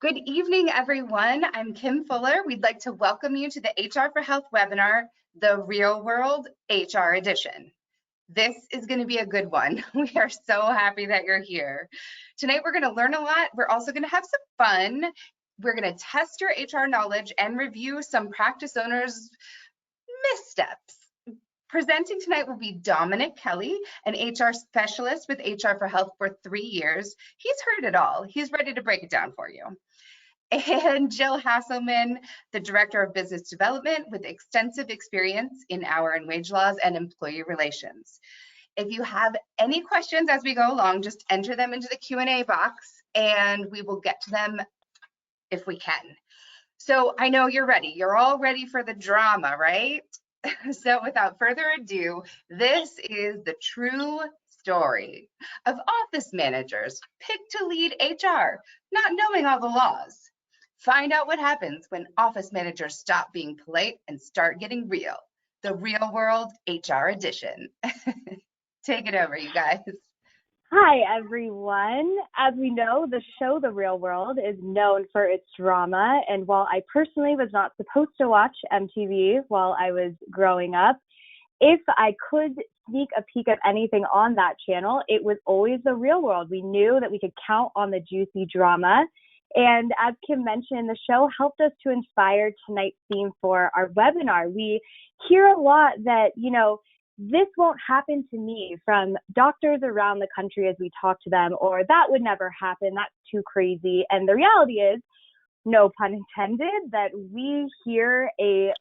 Good evening, everyone. I'm Kim Fuller. We'd like to welcome you to the HR for Health webinar, the Real World HR Edition. This is going to be a good one. We are so happy that you're here. Tonight, we're going to learn a lot. We're also going to have some fun. We're going to test your HR knowledge and review some practice owners' missteps. Presenting tonight will be Dominic Kelley, an HR specialist with HR for Health for 3 years. He's heard it all. He's ready to break it down for you. And Jill Hasselmann, the Director of Business Development with extensive experience in hour and wage laws and employee relations. If you have any questions as we go along, just enter them into the Q&A box and we will get to them if we can. So I know you're ready. You're all ready for the drama, right? So without further ado, this is the true story of office managers picked to lead HR, not knowing all the laws. Find out what happens when office managers stop being polite and start getting real. The Real World HR Edition. Take it over, you guys. Hi, everyone. As we know, the show The Real World is known for its drama. And while I personally was not supposed to watch MTV while I was growing up, if I could sneak a peek of anything on that channel, it was always The Real World. We knew that we could count on the juicy drama. And as Kim mentioned, the show helped us to inspire tonight's theme for our webinar. We hear a lot that, this won't happen to me from doctors around the country as we talk to them, or that would never happen, that's too crazy. And the reality is, no pun intended, that we hear a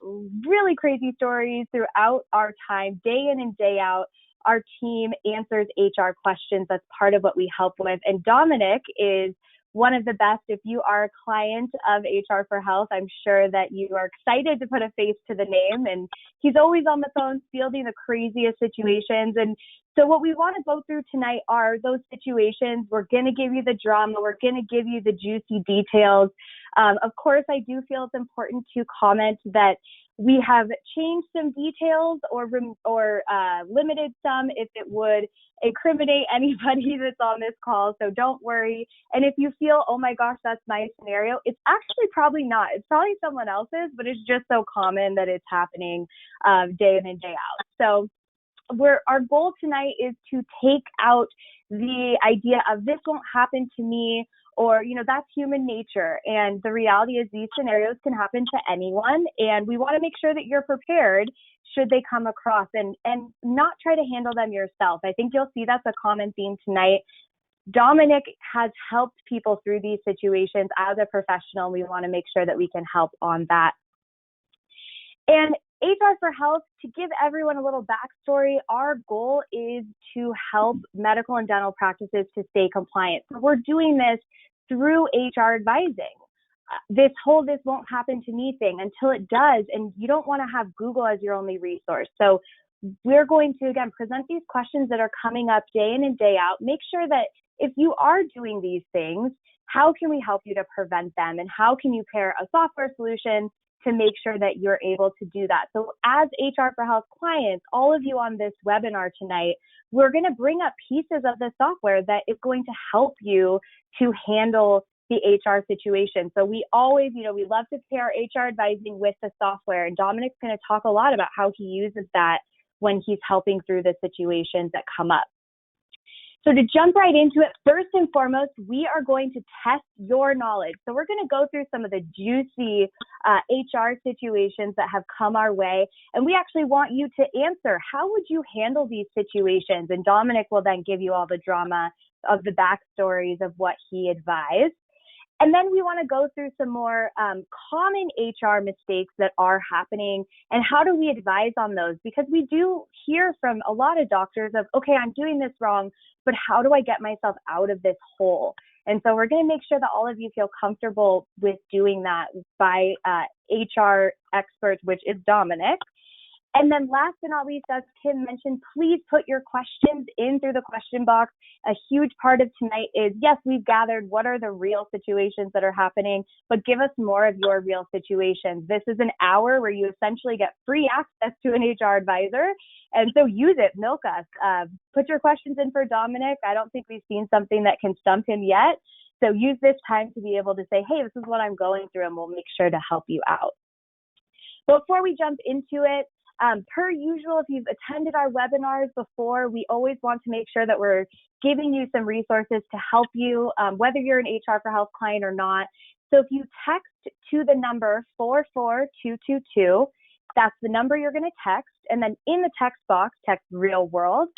really crazy stories throughout our time, day in and day out. Our team answers HR questions. That's part of what we help with. And Dominic is one of the best. If you are a client of HR for Health, I'm sure that you are excited to put a face to the name. And he's always on the phone fielding the craziest situations. And so what we want to go through tonight are those situations. We're going to give you the drama. We're going to give you the juicy details. Of course, I do feel it's important to comment that we have changed some details or limited some if it would incriminate anybody that's on this call. So don't worry. And if you feel, oh my gosh, that's my scenario, it's actually probably not. It's probably someone else's, but it's just so common that it's happening day in and day out. So our goal tonight is to take out the idea of this won't happen to me, or, that's human nature. And the reality is these scenarios can happen to anyone. And we want to make sure that you're prepared should they come across and not try to handle them yourself. I think you'll see that's a common theme tonight. Dominic has helped people through these situations as a professional. We want to make sure that we can help on that. And HR for Health, to give everyone a little backstory, our goal is to help medical and dental practices to stay compliant. So we're doing this through HR advising. This won't happen to me thing until it does, and you don't want to have Google as your only resource. So we're going to, again, present these questions that are coming up day in and day out. Make sure that if you are doing these things, how can we help you to prevent them? And how can you pair a software solution to make sure that you're able to do that? So as HR for Health clients, all of you on this webinar tonight, we're going to bring up pieces of the software that is going to help you to handle the HR situation. So we always, we love to pair our HR advising with the software. And Dominic's going to talk a lot about how he uses that when he's helping through the situations that come up. So to jump right into it, first and foremost, we are going to test your knowledge. So we're going to go through some of the juicy HR situations that have come our way. And we actually want you to answer, how would you handle these situations? And Dominic will then give you all the drama of the backstories of what he advised. And then we want to go through some more common HR mistakes that are happening and how do we advise on those? Because we do hear from a lot of doctors of, okay, I'm doing this wrong, but how do I get myself out of this hole? And so we're going to make sure that all of you feel comfortable with doing that by HR experts, which is Dominic. And then last but not least, as Kim mentioned, please put your questions in through the question box. A huge part of tonight is, yes, we've gathered what are the real situations that are happening, but give us more of your real situations. This is an hour where you essentially get free access to an HR advisor. And so use it, milk us. Put your questions in for Dominic. I don't think we've seen something that can stump him yet. So use this time to be able to say, hey, this is what I'm going through, and we'll make sure to help you out. Before we jump into it, per usual, if you've attended our webinars before, we always want to make sure that we're giving you some resources to help you, whether you're an HR for Health client or not. So if you text to the number 44222, that's the number you're going to text. And then in the text box, text Real World.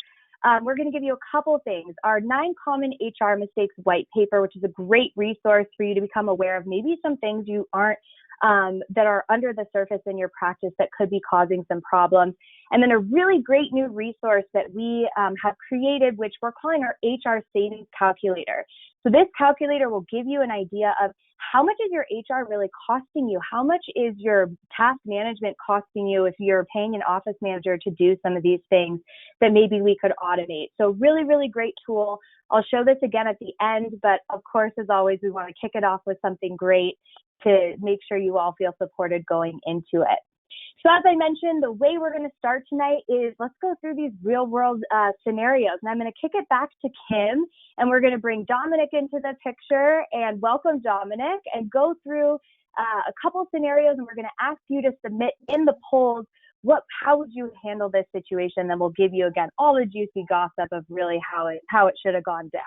We're going to give you a couple things. Our 9 Common HR Mistakes white paper, which is a great resource for you to become aware of maybe some things you aren't that are under the surface in your practice that could be causing some problems. And then a really great new resource that we have created, which we're calling our HR Savings Calculator. So this calculator will give you an idea of how much is your HR really costing you? How much is your task management costing you if you're paying an office manager to do some of these things that maybe we could automate? So really, really great tool. I'll show this again at the end, but of course, as always, we want to kick it off with something great to make sure you all feel supported going into it. So as I mentioned, the way we're going to start tonight is let's go through these real world scenarios. And I'm going to kick it back to Kim, and we're going to bring Dominic into the picture and welcome Dominic and go through a couple scenarios, and we're going to ask you to submit in the polls how would you handle this situation? Then we'll give you again all the juicy gossip of really how it should have gone down.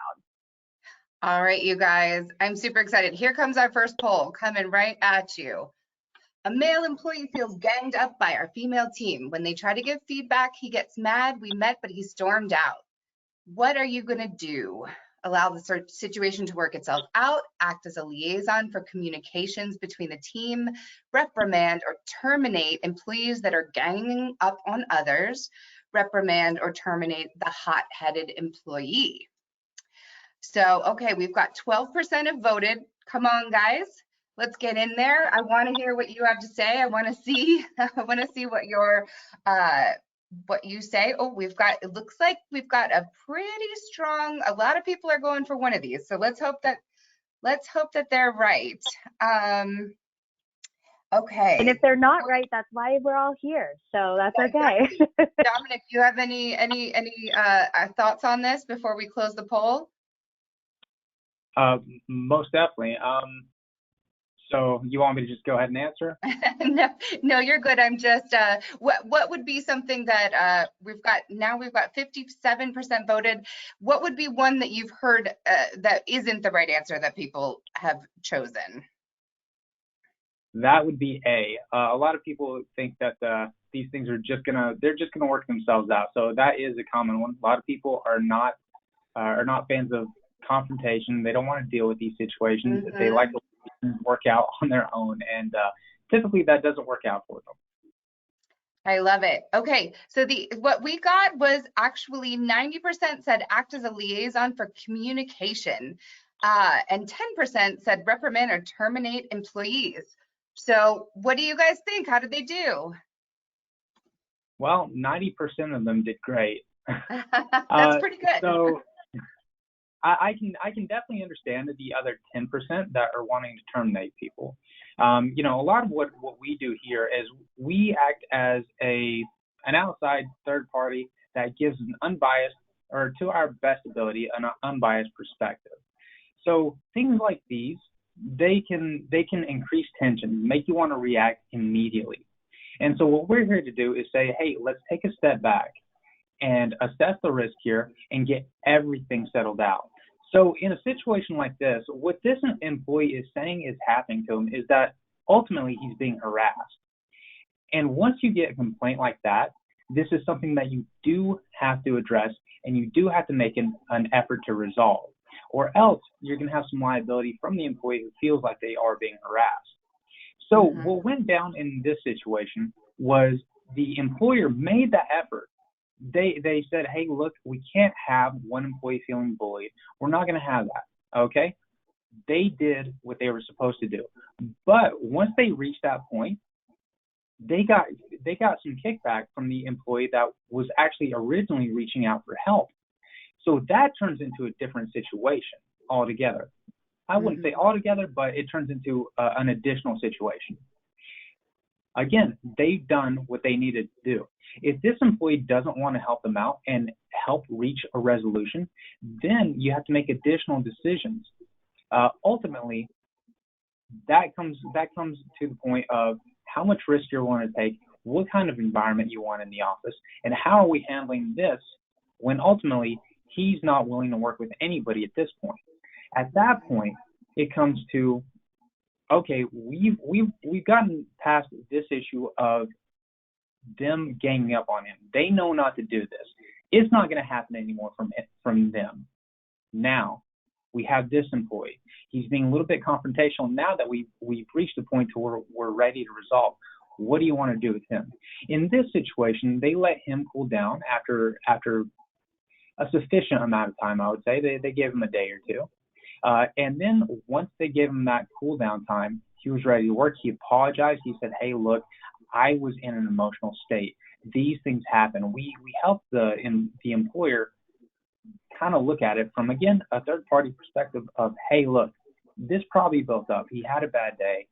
All right, you guys, I'm super excited. Here comes our first poll coming right at you. A male employee feels ganged up by our female team. When they try to give feedback, he gets mad. We met, but he stormed out. What are you going to do? Allow the situation to work itself out, act as a liaison for communications between the team, reprimand or terminate employees that are ganging up on others, reprimand or terminate the hot-headed employee. So, okay, we've got 12% have voted. Come on, guys. Let's get in there. I want to hear what you have to say. I want to see what your what you say. Oh, it looks like we've got a lot of people are going for one of these. So let's hope that they're right. Okay. And if they're not right, that's why we're all here. So that's okay. Dominic, do you have any thoughts on this before we close the poll? Most definitely. So you want me to just go ahead and answer? No, you're good. I'm just, what would be something that we've got 57% voted. What would be one that you've heard that isn't the right answer that people have chosen? That would be A. A lot of people think that these things are they're just gonna work themselves out. So that is a common one. A lot of people are not fans of confrontation. They don't want to deal with these situations. Mm-hmm. They like to work out on their own, and typically that doesn't work out for them. I love it. Okay, so what we got was actually 90% said act as a liaison for communication, and 10% said reprimand or terminate employees. So what do you guys think? How did they do? Well, 90% of them did great. That's pretty good. So I can definitely understand the other 10% that are wanting to terminate people. You know, a lot of what we do here is we act as an outside third party that gives an unbiased, or to our best ability, an unbiased perspective. So things like these, they can increase tension, make you want to react immediately. And so what we're here to do is say, hey, let's take a step back and assess the risk here and get everything settled out. So in a situation like this, what this employee is saying is happening to him is that ultimately he's being harassed. And once you get a complaint like that, this is something that you do have to address and you do have to make an effort to resolve, or else you're going to have some liability from the employee who feels like they are being harassed. So what went down in this situation was the employer made that effort. They said, hey, look, we can't have one employee feeling bullied. We're not going to have that, okay? They did what they were supposed to do. But once they reached that point, they got some kickback from the employee that was actually originally reaching out for help. So that turns into a different situation altogether. I wouldn't say altogether, but it turns into an additional situation. Again, they've done what they needed to do. If this employee doesn't want to help them out and help reach a resolution, then you have to make additional decisions. Ultimately, that comes to the point of how much risk you're willing to take, what kind of environment you want in the office, and how are we handling this when ultimately he's not willing to work with anybody at this point. At that point, it comes to, okay, we've gotten past this issue of them ganging up on him. They know not to do this. It's not going to happen anymore from them. Now we have this employee. He's being a little bit confrontational. Now that we've reached the point to where we're ready to resolve, what do you want to do with him? In this situation, they let him cool down after a sufficient amount of time, I would say. They gave him a day or two. And then once they gave him that cool down time, he was ready to work. He apologized. He said, hey, look, I was in an emotional state. These things happen. We helped the employer kind of look at it from, again, a third-party perspective of, hey, look, this probably built up. He had a bad day.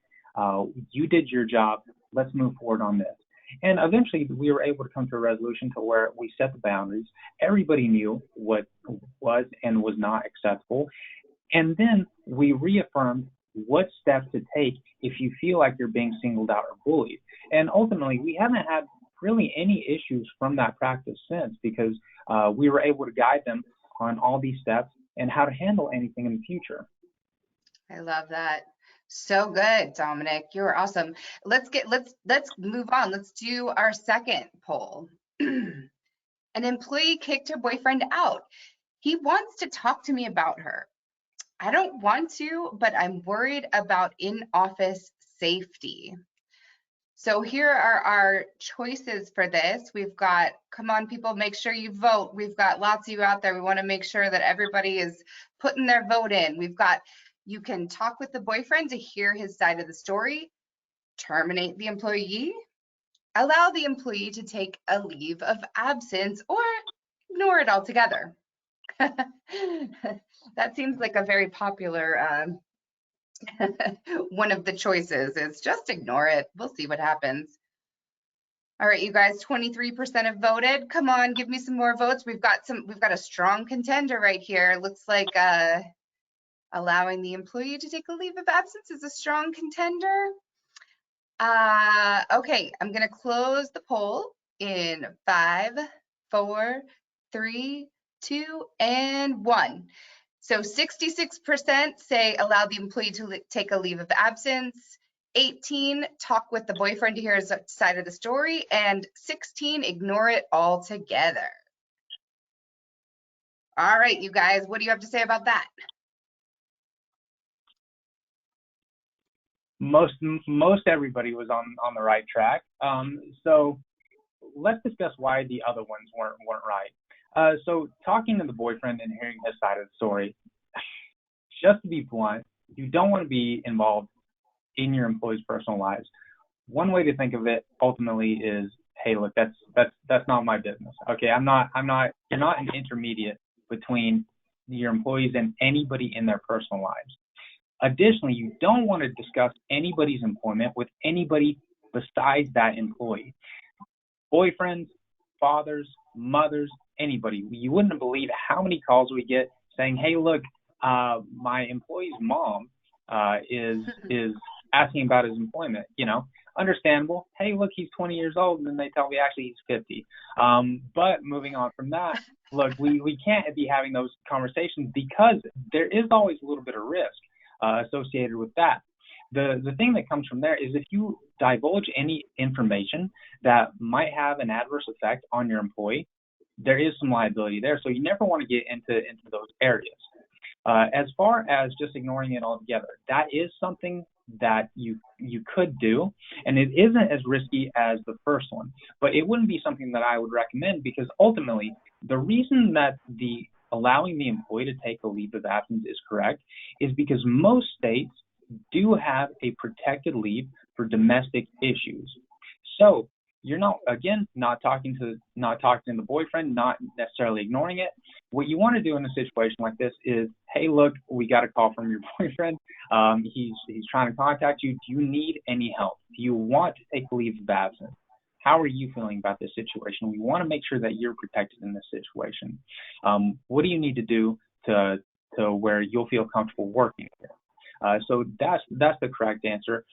You did your job. Let's move forward on this. And eventually we were able to come to a resolution to where we set the boundaries. Everybody knew what was and was not acceptable. And then we reaffirmed what steps to take if you feel like you're being singled out or bullied. And ultimately, we haven't had really any issues from that practice since, because we were able to guide them on all these steps and how to handle anything in the future. I love that. So good, Dominic. You're awesome. Let's move on. Let's do our second poll. An employee kicked her boyfriend out. He wants to talk to me about her. I don't want to, but I'm worried about in-office safety. So here are our choices for this. We've got, come on people, make sure you vote. We've got lots of you out there. We want to make sure that everybody is putting their vote in. We've got, you can talk with the boyfriend to hear his side of the story, terminate the employee, allow the employee to take a leave of absence, or ignore it altogether. That seems like a very popular one of the choices is just ignore it. We'll see what happens. All right, you guys, 23% have voted. Come on, give me some more votes. We've got a strong contender right here. Looks like allowing the employee to take a leave of absence is a strong contender. Okay, I'm gonna close the poll in 5, 4, 3, 2, and 1. So 66% say allow the employee to take a leave of absence, 18 talk with the boyfriend to hear his side of the story, and 16 ignore it altogether. All right, you guys, what do you have to say about that? Most everybody was on the right track. So let's discuss why the other ones weren't right. So talking to the boyfriend and hearing his side of the story, just to be blunt, you don't want to be involved in your employees' personal lives. One way to think of it ultimately is, hey, look, that's not my business. Okay, you're not an intermediate between your employees and anybody in their personal lives. Additionally, you don't want to discuss anybody's employment with anybody besides that employee. Boyfriends, fathers, mothers, anybody. You wouldn't believe how many calls we get saying, hey, look, my employee's mom is asking about his employment, understandable. Hey, look, he's 20 years old, and then they tell me actually he's 50. But moving on from that, look, we can't be having those conversations because there is always a little bit of risk associated with that. The thing that comes from there is if you divulge any information that might have an adverse effect on your employee, there is some liability there. So you never want to get into those areas. As far as just ignoring it altogether, that is something that you could do, and it isn't as risky as the first one, but it wouldn't be something that I would recommend because ultimately the reason that allowing the employee to take a leave of absence is correct is because most states do have a protected leave for domestic issues. So you're not talking to the boyfriend, not necessarily ignoring it. What you want to do in a situation like this is, hey, look, we got a call from your boyfriend. He's trying to contact you. Do you need any help? Do you want to take a leave of absence? How are you feeling about this situation? We want to make sure that you're protected in this situation. What do you need to do to to where you'll feel comfortable working here. So that's the correct answer.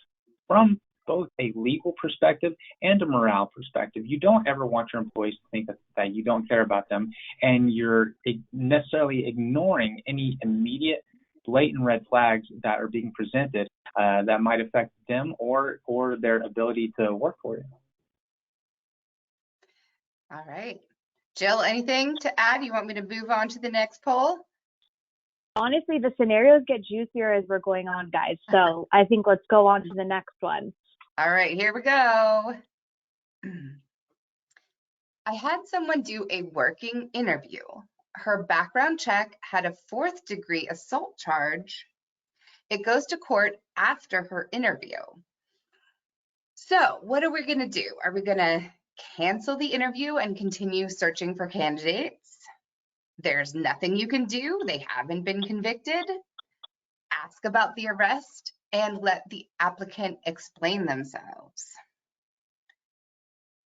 From both a legal perspective and a morale perspective, you don't ever want your employees to think that you don't care about them and you're necessarily ignoring any immediate blatant red flags that are being presented that might affect them or their ability to work for you. All right. Jill, anything to add? You want me to move on to the next poll? Honestly, the scenarios get juicier as we're going on, guys. So I think let's go on to the next one. All right, here we go. I had someone do a working interview. Her background check had a 4th-degree assault charge. It goes to court after her interview. So what are we going to do? Are we going to cancel the interview and continue searching for candidates? There's nothing you can do. They haven't been convicted. Ask about the arrest and let the applicant explain themselves.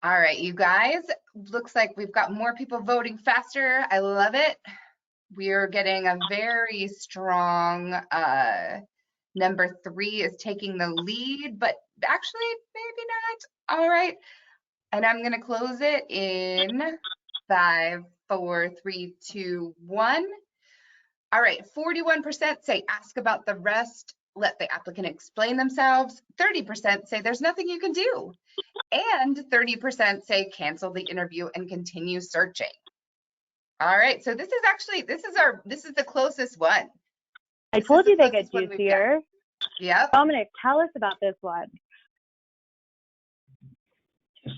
All right, you guys, looks like we've got more people voting faster. I love it. We are getting a very strong number 3 is taking the lead, but actually maybe not. All right, and I'm gonna close it in 5, 4, 3, 2, 1. All right, 41% say ask about the rest, let the applicant explain themselves. 30% say there's nothing you can do. And 30% say cancel the interview and continue searching. All right, so this is the closest one. I told you they get juicier. Yep. Dominic, tell us about this one.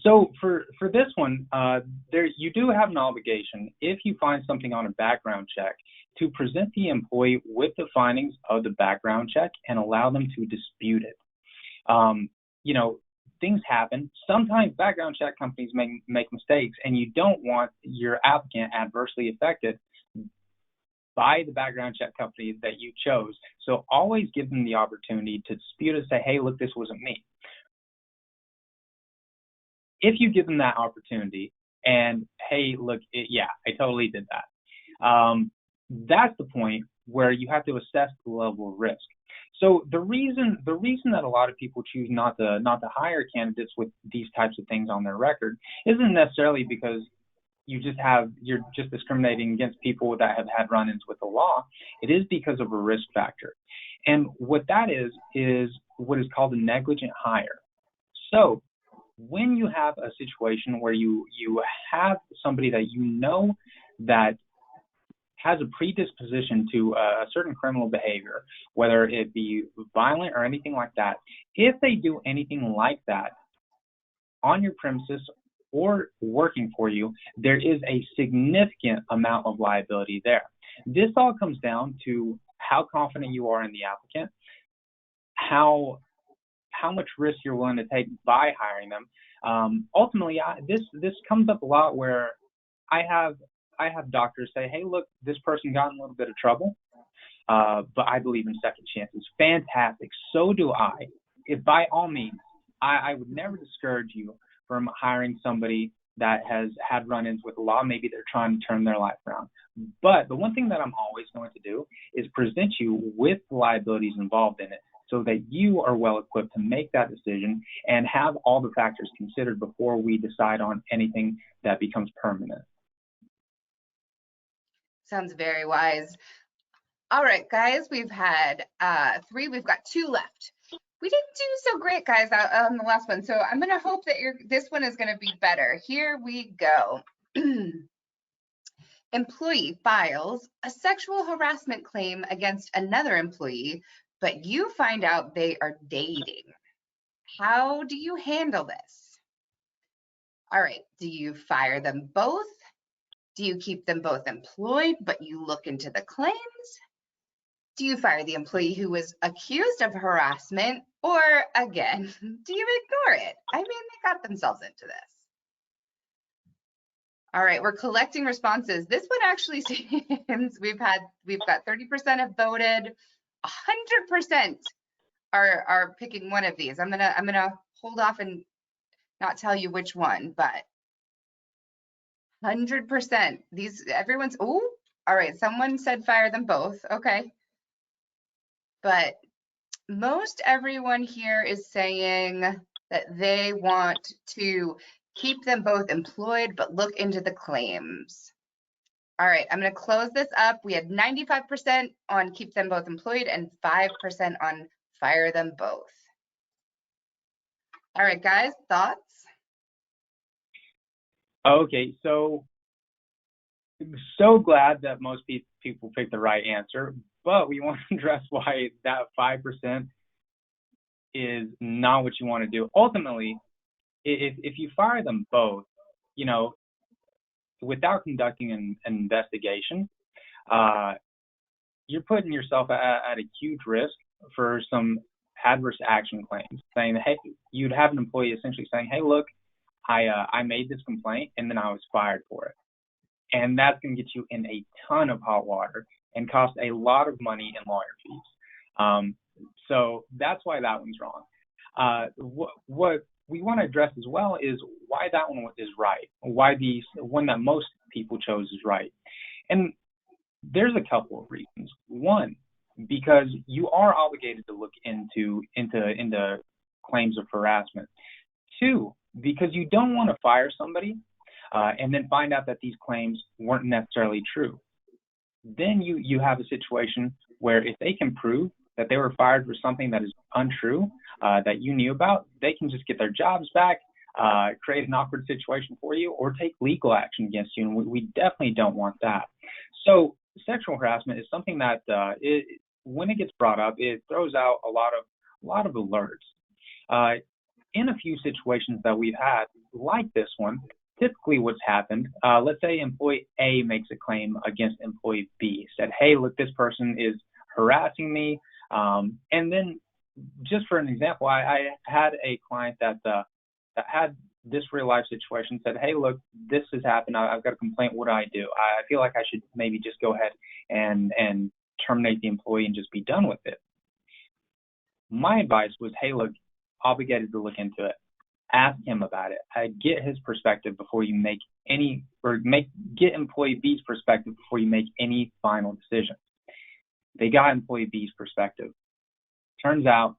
So for this one, you do have an obligation, if you find something on a background check, to present the employee with the findings of the background check and allow them to dispute it. Things happen. Sometimes background check companies make mistakes, and you don't want your applicant adversely affected by the background check company that you chose. So always give them the opportunity to dispute it, say, hey, look, this wasn't me. If you give them that opportunity and, hey, look, I totally did that. That's the point where you have to assess the level of risk. So the reason that a lot of people choose not to hire candidates with these types of things on their record isn't necessarily because you're just discriminating against people that have had run-ins with the law. It is because of a risk factor. And what that is what is called a negligent hire. So when you have a situation where you have somebody that you know that has a predisposition to a certain criminal behavior, whether it be violent or anything like that, if they do anything like that on your premises or working for you, there is a significant amount of liability there. This all comes down to how confident you are in the applicant, how much risk you're willing to take by hiring them. Ultimately, this comes up a lot where I have doctors say, hey, look, this person got in a little bit of trouble, but I believe in second chances. Fantastic. So do I. If by all means, I would never discourage you from hiring somebody that has had run-ins with the law. Maybe they're trying to turn their life around. But the one thing that I'm always going to do is present you with the liabilities involved in it so that you are well equipped to make that decision and have all the factors considered before we decide on anything that becomes permanent. Sounds very wise. All right, guys, we've had 3. We've got 2 left. We didn't do so great, guys, on the last one. So I'm going to hope that this one is going to be better. Here we go. Employee files a sexual harassment claim against another employee, but you find out they are dating. How do you handle this? All right, do you fire them both? Do you keep them both employed, but you look into the claims? Do you fire the employee who was accused of harassment? Or again, do you ignore it? I mean, they got themselves into this. All right, we're collecting responses. This one actually seems we've got 30% have voted, 100% are picking one of these. I'm gonna hold off and not tell you which one, but 100%. Everyone's, oh, All right, someone said fire them both. Okay. But most everyone here is saying that they want to keep them both employed, but look into the claims. All right, I'm going to close this up. We had 95% on keep them both employed and 5% on fire them both. All right, guys, thoughts? Okay, so glad that most people picked the right answer, but we want to address why that 5% is not what you want to do. Ultimately, if you fire them both, you know, without conducting an investigation, you're putting yourself at a huge risk for some adverse action claims, saying, hey, you'd have an employee essentially saying, hey, look, I made this complaint and then I was fired for it. And that's going to get you in a ton of hot water and cost a lot of money in lawyer fees. So that's why that one's wrong. What we want to address as well is why that one is right, why the one that most people chose is right. And there's a couple of reasons. One, because you are obligated to look into claims of harassment. Two, because you don't want to fire somebody and then find out that these claims weren't necessarily true. Then you have a situation where if they can prove that they were fired for something that is untrue, that you knew about, they can just get their jobs back, create an awkward situation for you, or take legal action against you. And we definitely don't want that. So sexual harassment is something that when it gets brought up, it throws out a lot of alerts. In a few situations that we've had, like this one, typically what's happened, let's say employee A makes a claim against employee B, said, hey, look, this person is harassing me. And then just for an example, I had a client that had this real life situation, said, hey, look, this has happened. I've got a complaint. What do I do? I feel like I should maybe just go ahead and terminate the employee and just be done with it. My advice was, hey, look, obligated to look into it. Ask him about it. Get his perspective before you make any, get employee B's perspective before you make any final decision. They got employee B's perspective. Turns out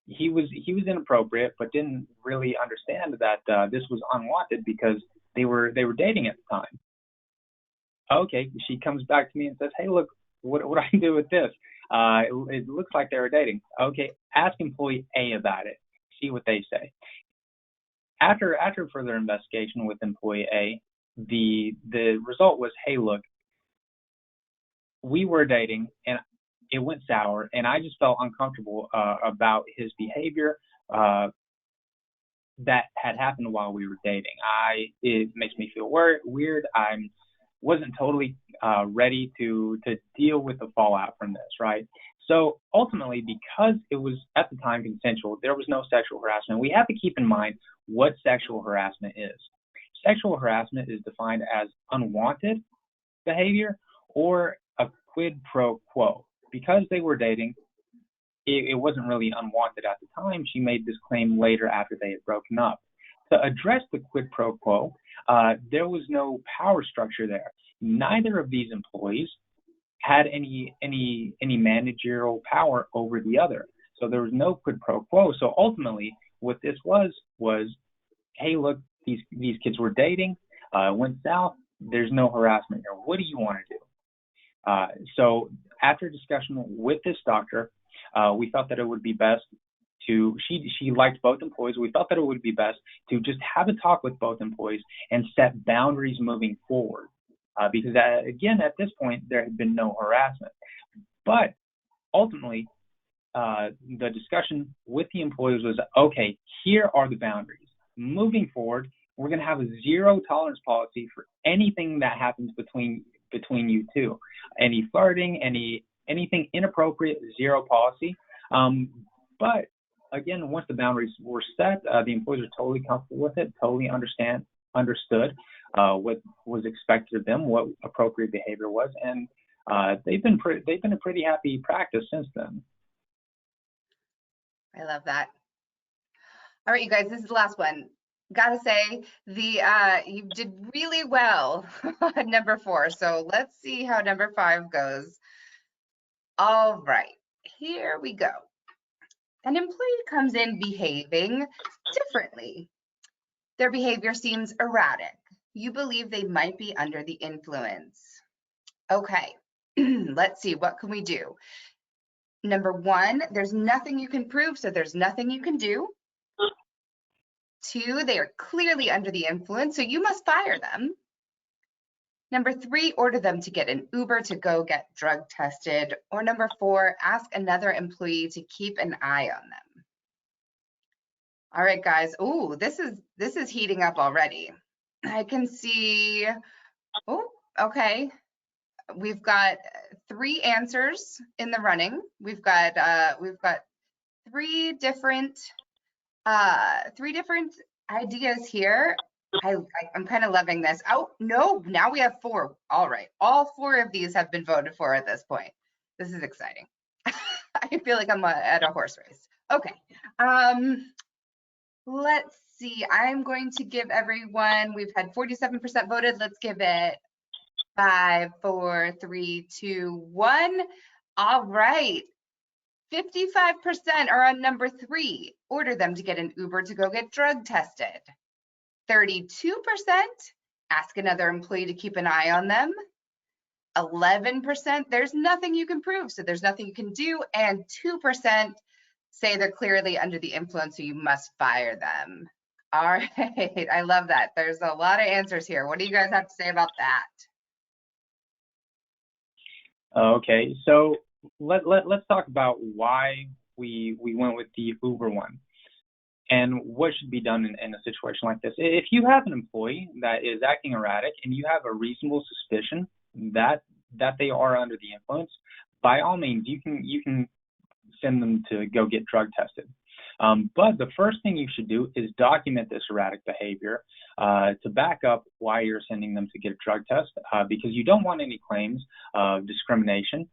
he was inappropriate, but didn't really understand that this was unwanted because they were dating at the time. Okay, she comes back to me and says, hey, look, what do I do with this? It looks like they were dating. Okay, ask employee A about it. See what they say. After further investigation with employee A, the result was, hey, look, we were dating and it went sour, and I just felt uncomfortable about his behavior that had happened while we were dating. It makes me feel weird. I wasn't totally ready to deal with the fallout from this, right? So ultimately, because it was at the time consensual, there was no sexual harassment. We have to keep in mind what sexual harassment is. Sexual harassment is defined as unwanted behavior or a quid pro quo. Because they were dating, it wasn't really unwanted at the time. She made this claim later after they had broken up. To address the quid pro quo, there was no power structure there. Neither of these employees had any managerial power over the other. So there was no quid pro quo. So ultimately, what this was, hey, look, these kids were dating, went south, there's no harassment here. What do you want to do? So after discussion with this doctor, we felt that it would be best to, she liked both employees. We felt that it would be best to just have a talk with both employees and set boundaries moving forward. Because again, at this point, there had been no harassment. But ultimately, the discussion with the employees was, okay, here are the boundaries. Moving forward, we're going to have a zero tolerance policy for anything that happens between you two. Any flirting, anything inappropriate, zero policy. But again, once the boundaries were set, the employees are totally comfortable with it, totally understood what was expected of them, what appropriate behavior was, and they've been a pretty happy practice since then. I love that. All right, you guys, this is the last one. Gotta say, you did really well on number 4. So let's see how number 5 goes. All right, here we go. An employee comes in behaving differently. Their behavior seems erratic. You believe they might be under the influence. Okay, let's see, what can we do? Number 1, there's nothing you can prove, so there's nothing you can do. 2, they are clearly under the influence, so you must fire them. Number 3, order them to get an Uber to go get drug tested. Or number 4, ask another employee to keep an eye on them. All right, guys. Ooh, this is heating up already. I can see, oh, okay. We've got 3 answers in the running. We've got 3 different ideas here. I'm kind of loving this. Oh, no, now we have 4. All right. All 4 of these have been voted for at this point. This is exciting. I feel like I'm at a horse race. Okay. Let's see. I'm going to give everyone, we've had 47% voted. Let's give it 5, 4, 3, 2, 1. All right. 55% are on number 3. Order them to get an Uber to go get drug tested. 32% ask another employee to keep an eye on them. 11% there's nothing you can prove, so there's nothing you can do. And 2% say they're clearly under the influence, so you must fire them. All right, I love that. There's a lot of answers here. What do you guys have to say about that? Okay, so let's talk about why we went with the Uber one and what should be done in a situation like this. If you have an employee that is acting erratic and you have a reasonable suspicion that they are under the influence, by all means, you can send them to go get drug tested. But the first thing you should do is document this erratic behavior to back up why you're sending them to get a drug test, because you don't want any claims of discrimination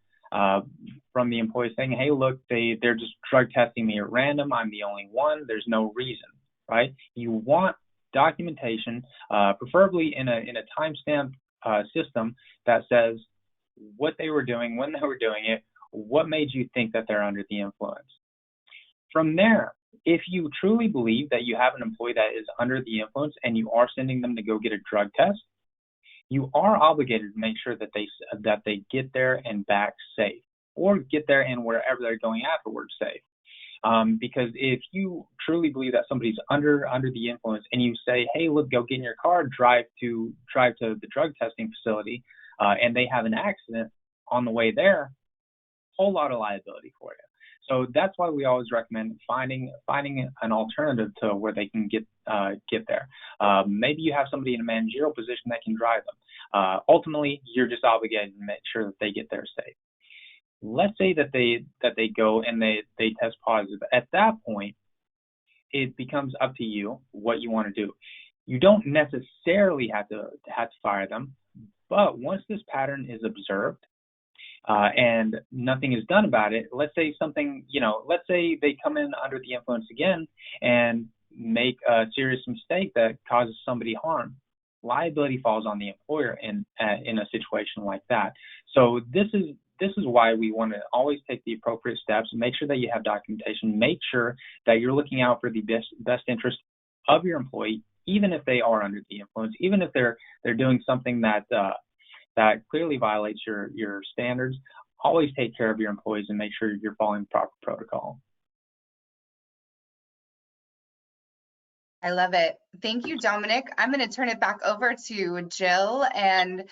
from the employee saying, hey, look, they're just drug testing me at random. I'm the only one. There's no reason, right? You want documentation, preferably in a timestamp system that says what they were doing, when they were doing it, what made you think that they're under the influence. From there, if you truly believe that you have an employee that is under the influence and you are sending them to go get a drug test, you are obligated to make sure that they get there and back safe, or get there and wherever they're going afterwards safe. Because if you truly believe that somebody's under the influence and you say, hey, look, go get in your car, drive to the drug testing facility, and they have an accident on the way there, whole lot of liability for you. So that's why we always recommend finding an alternative to where they can get there. Maybe you have somebody in a managerial position that can drive them. Ultimately, you're just obligated to make sure that they get there safe. Let's say that they go and they test positive. At that point, it becomes up to you what you want to do. You don't necessarily have to fire them, but once this pattern is observed, and nothing is done about it, let's say they come in under the influence again and make a serious mistake that causes somebody harm. Liability falls on the employer in a situation like that. So this is why we want to always take the appropriate steps and make sure that you have documentation. Make sure that you're looking out for the best interest of your employee, even if they are under the influence, even if they're doing something that clearly violates your standards. Always take care of your employees and make sure you're following the proper protocol. I love it. Thank you, Dominic. I'm going to turn it back over to Jill, and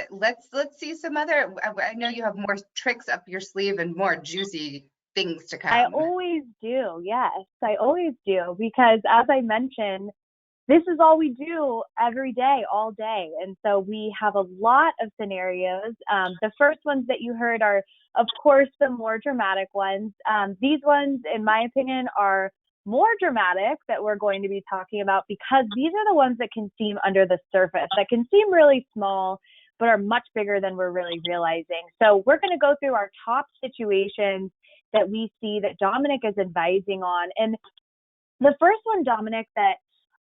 let's see some other. I know you have more tricks up your sleeve and more juicy things to come. I always do. Yes, I always do, because as I mentioned, this is all we do every day, all day. And so we have a lot of scenarios. The first ones that you heard are, of course, the more dramatic ones. These ones, in my opinion, are more dramatic that we're going to be talking about, because these are the ones that can seem under the surface, that can seem really small, but are much bigger than we're really realizing. So we're going to go through our top situations that we see that Dominic is advising on. And the first one, Dominic, that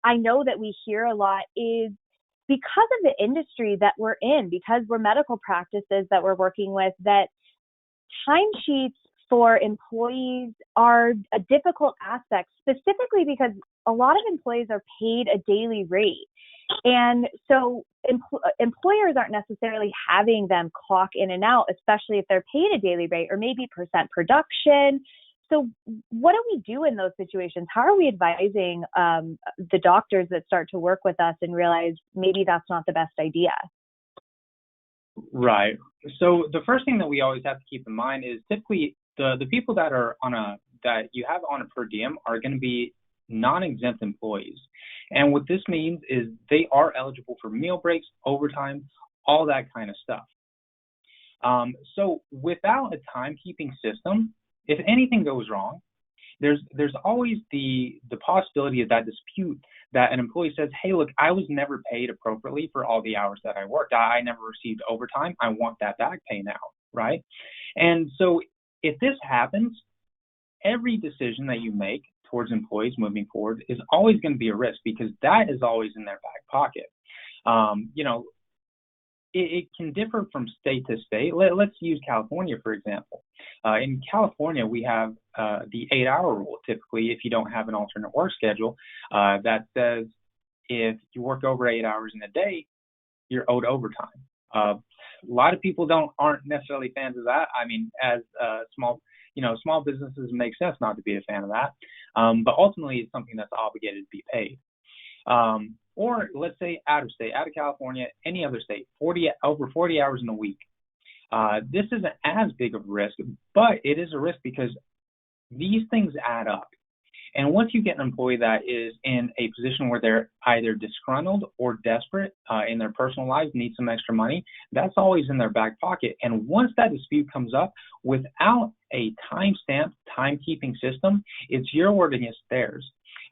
I know that we hear a lot is because of the industry that we're in, because we're medical practices that we're working with, that timesheets for employees are a difficult aspect, specifically because a lot of employees are paid a daily rate. And so employers aren't necessarily having them clock in and out, especially if they're paid a daily rate or maybe percent production. So what do we do in those situations? How are we advising the doctors that start to work with us and realize maybe that's not the best idea? Right. So the first thing that we always have to keep in mind is typically the people that are that you have on a per diem are going to be non-exempt employees. And what this means is they are eligible for meal breaks, overtime, all that kind of stuff. So without a timekeeping system, if anything goes wrong, there's always the possibility of that dispute that an employee says, hey, look, I was never paid appropriately for all the hours that I worked. I never received overtime. I want that back pay now, right? And so if this happens, every decision that you make towards employees moving forward is always going to be a risk because that is always in their back pocket. It can differ from state to state. Let's use California, for example. In California, we have the 8-hour rule, typically, if you don't have an alternate work schedule, that says if you work over 8 hours in a day, you're owed overtime. A lot of people aren't necessarily fans of that. I mean, as small businesses make sense not to be a fan of that. But ultimately, it's something that's obligated to be paid. Or let's say out of state, out of California, any other state, over 40 hours in a week. This isn't as big of a risk, but it is a risk because these things add up. And once you get an employee that is in a position where they're either disgruntled or desperate in their personal lives, need some extra money, that's always in their back pocket. And once that dispute comes up, without a time-stamped timekeeping system, it's your word against theirs.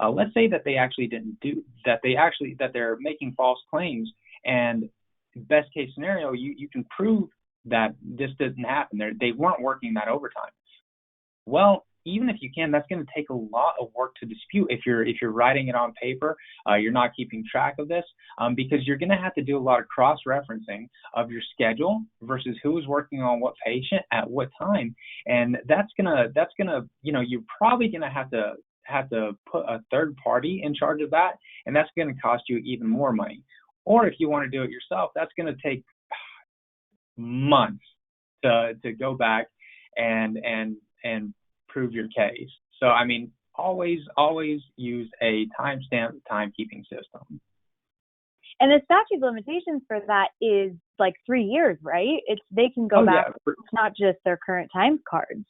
Let's say that they actually didn't do that. That they're making false claims, and best case scenario, you can prove that this didn't happen. They weren't working that overtime. Well, even if you can, that's going to take a lot of work to dispute. If you're writing it on paper, you're not keeping track of this, because you're going to have to do a lot of cross-referencing of your schedule versus who is working on what patient at what time, and that's gonna you're probably gonna have to put a third party in charge of that, and that's going to cost you even more money. Or if you want to do it yourself, that's going to take months to go back and prove your case. So I mean, always use a timestamped timekeeping system. And the statute of limitations for that is like 3 years, right? They can go back. Yeah. It's not just their current time cards.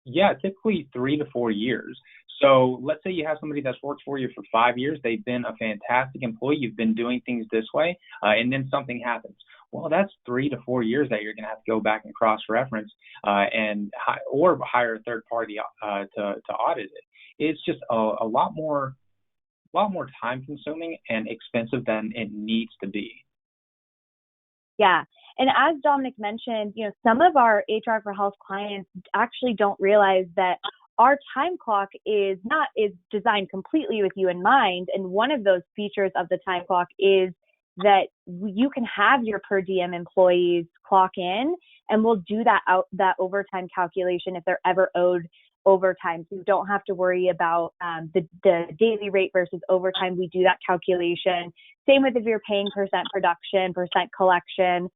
Yeah, typically 3 to 4 years. So let's say you have somebody that's worked for you for 5 years. They've been a fantastic employee. You've been doing things this way, and then something happens. Well, that's 3 to 4 years that you're going to have to go back and cross-reference or hire a third party to audit it. It's just a lot more time-consuming and expensive than it needs to be. Yeah. And as Dominic mentioned, some of our HR for Health clients actually don't realize that our time clock is designed completely with you in mind. And one of those features of the time clock is that you can have your per diem employees clock in, and we'll do that overtime calculation if they're ever owed overtime. So you don't have to worry about the daily rate versus overtime. We do that calculation. Same with if you're paying percent production, percent collection.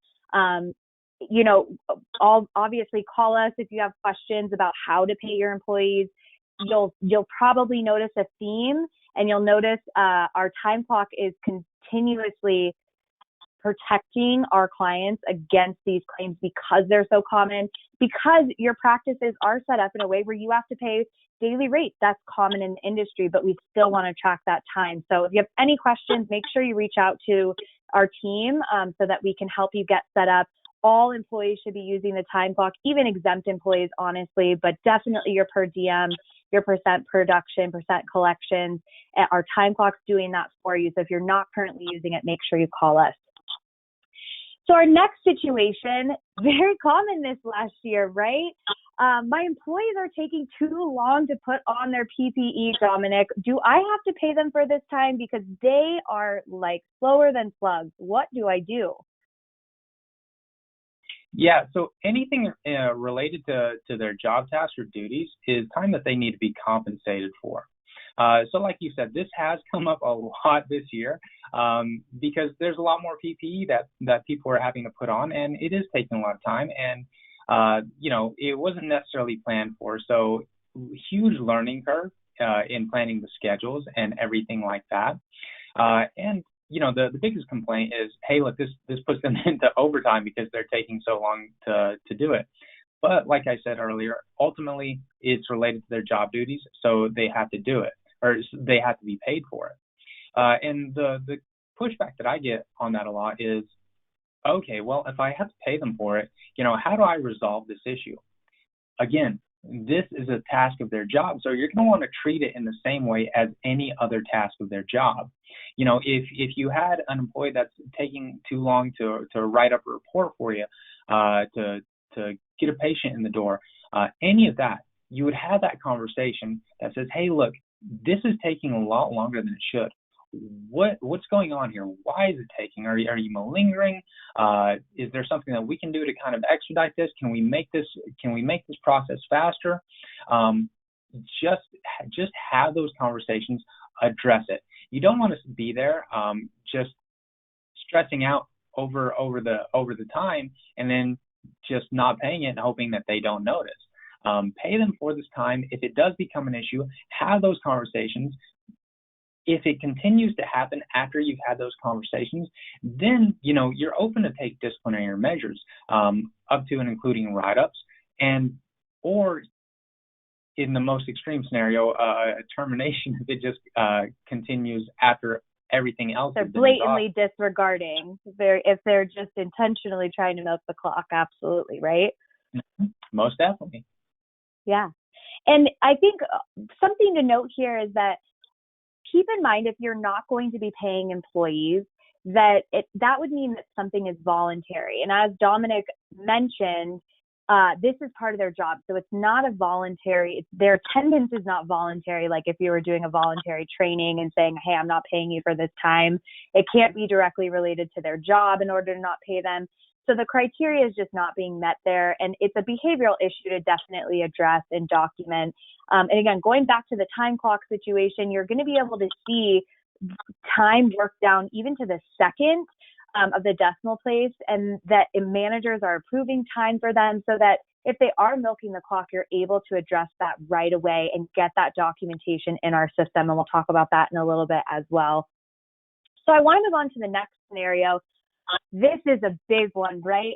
Obviously call us if you have questions about how to pay your employees. You'll probably notice a theme, and you'll notice our time clock is continuously protecting our clients against these claims because they're so common, because your practices are set up in a way where you have to pay daily rates. That's common in the industry, but we still want to track that time. So if you have any questions, make sure you reach out to our team so that we can help you get set up. All employees should be using the time clock, even exempt employees, honestly, but definitely your per diem, your percent production, percent collections. Our time clock's doing that for you. So if you're not currently using it, make sure you call us. So our next situation, very common this last year, right? My employees are taking too long to put on their PPE, Dominic. Do I have to pay them for this time? Because they are like slower than slugs. What do I do? Yeah, so anything related to their job tasks or duties is time that they need to be compensated for. So like you said, this has come up a lot this year because there's a lot more PPE that people are having to put on, and it is taking a lot of time, and it wasn't necessarily planned for. So huge learning curve in planning the schedules and everything like that. And the biggest complaint is, hey, look, this puts them into overtime because they're taking so long to do it. But like I said earlier, ultimately it's related to their job duties, so they have to do it, or they have to be paid for it. And the pushback that I get on that a lot is, okay, well, if I have to pay them for it, how do I resolve this issue? Again, this is a task of their job, so you're going to want to treat it in the same way as any other task of their job. If you had an employee that's taking too long to write up a report for you, to get a patient in the door, any of that, you would have that conversation that says, hey, look, this is taking a lot longer than it should. What's going on here? Why is it taking? Are you malingering? Is there something that we can do to kind of expedite this? Can we make this process faster? Just have those conversations, address it. You don't want to be there just stressing out over the time and then just not paying it and hoping that they don't notice. Pay them for this time. If it does become an issue, have those conversations. If it continues to happen after you've had those conversations, then you're open to take disciplinary measures, up to and including write-ups, or in the most extreme scenario, a termination if it just continues after everything else. They're blatantly disregarding. If they're just intentionally trying to milk the clock, absolutely, right? Most definitely. Yeah, and I think something to note here is that keep in mind, if you're not going to be paying employees, that would mean that something is voluntary. And as Dominic mentioned, this is part of their job. So it's not a voluntary, their attendance is not voluntary. Like if you were doing a voluntary training and saying, hey, I'm not paying you for this time, it can't be directly related to their job in order to not pay them. So the criteria is just not being met there. And it's a behavioral issue to definitely address and document. And again, going back to the time clock situation, you're going to be able to see time worked down even to the second of the decimal place, and that managers are approving time for them so that if they are milking the clock, you're able to address that right away and get that documentation in our system. And we'll talk about that in a little bit as well. So I want to move on to the next scenario. This is a big one, right?